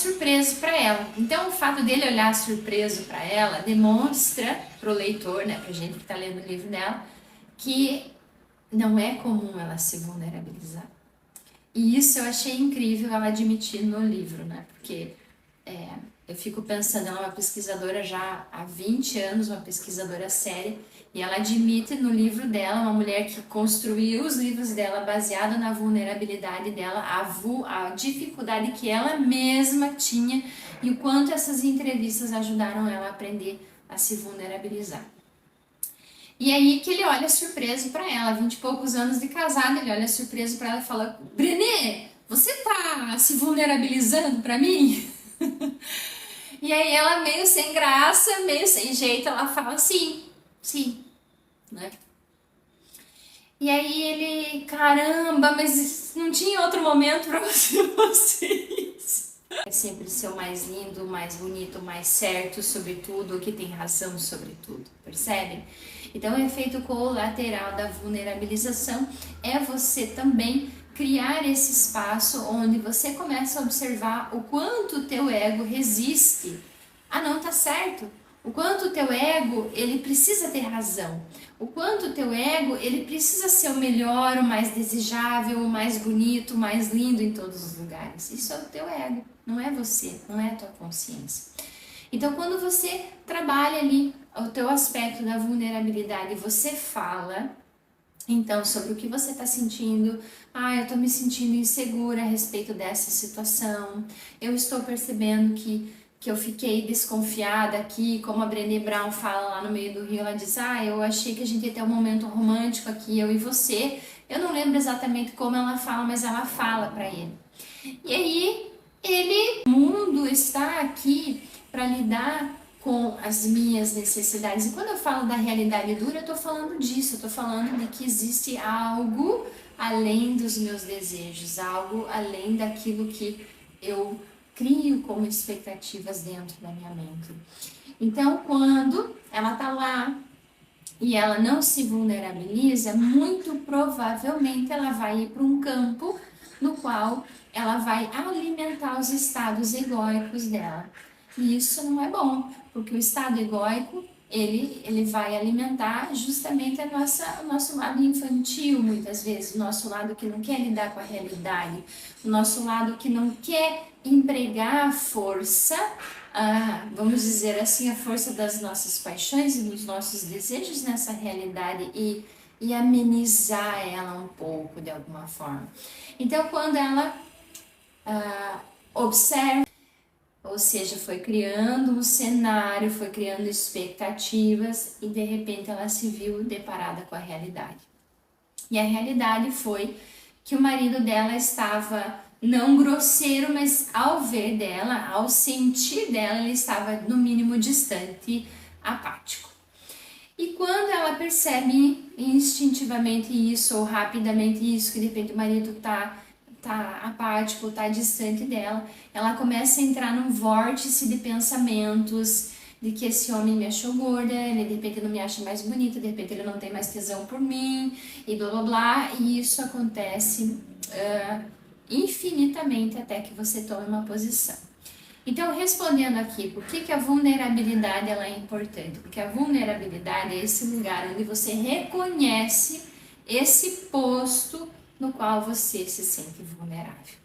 surpreso para ela. Então, o fato dele olhar surpreso para ela demonstra para o leitor, né, para gente que está lendo o livro dela, que não é comum ela se vulnerabilizar. E isso eu achei incrível ela admitir no livro, né? Porque eu fico pensando, ela é uma pesquisadora já há 20 anos, uma pesquisadora séria, e ela admite no livro dela, uma mulher que construiu os livros dela baseado na vulnerabilidade dela, a dificuldade que ela mesma tinha e o quanto essas entrevistas ajudaram ela a aprender a se vulnerabilizar. E aí que ele olha surpreso para ela, 20 e poucos anos de casado, ele olha surpreso para ela e fala: Brené, você tá se vulnerabilizando para mim? E aí ela meio sem graça, meio sem jeito, ela fala sim, né? E aí ele, caramba, mas não tinha outro momento para vocês. É sempre ser o mais lindo, o mais bonito, o mais certo sobre tudo, o que tem razão sobre tudo, percebem? Então o efeito colateral da vulnerabilização é você também criar esse espaço onde você começa a observar o quanto o teu ego resiste a não tá certo, o quanto o teu ego ele precisa ter razão, o quanto o teu ego ele precisa ser o melhor, o mais desejável, o mais bonito, o mais lindo em todos os lugares. Isso é o teu ego, não é você, não é a tua consciência. Então quando você trabalha ali o teu aspecto da vulnerabilidade, você fala então sobre o que você está sentindo. Eu estou me sentindo insegura a respeito dessa situação, eu estou percebendo que eu fiquei desconfiada aqui, como a Brené Brown fala lá no meio do rio, ela diz, eu achei que a gente ia ter um momento romântico aqui, eu e você. Eu não lembro exatamente como ela fala, mas ela fala para ele. E aí, o mundo está aqui para lidar com as minhas necessidades. E quando eu falo da realidade dura, eu estou falando disso, eu estou falando de que existe algo além dos meus desejos, algo além daquilo que eu crio como expectativas dentro da minha mente. Então, quando ela tá lá e ela não se vulnerabiliza, muito provavelmente ela vai ir para um campo no qual ela vai alimentar os estados egóicos dela. E isso não é bom, porque o estado egóico ele vai alimentar justamente o nosso lado infantil, muitas vezes, o nosso lado que não quer lidar com a realidade, o nosso lado que não quer empregar a força, vamos dizer assim, a força das nossas paixões e dos nossos desejos nessa realidade e amenizar ela um pouco de alguma forma. Então, quando ela observa, ou seja, foi criando um cenário, foi criando expectativas e de repente ela se viu deparada com a realidade. E a realidade foi que o marido dela estava não grosseiro, mas ao ver dela, ao sentir dela, ele estava no mínimo distante, apático. E quando ela percebe instintivamente isso ou rapidamente isso, que de repente o marido tá apático, tá distante dela, ela começa a entrar num vórtice de pensamentos de que esse homem me achou gorda, ele de repente não me acha mais bonita, de repente ele não tem mais tesão por mim, e blá blá blá, e isso acontece infinitamente até que você tome uma posição. Então, respondendo aqui, por que a vulnerabilidade ela é importante? Porque a vulnerabilidade é esse lugar onde você reconhece esse posto no qual você se sente vulnerável.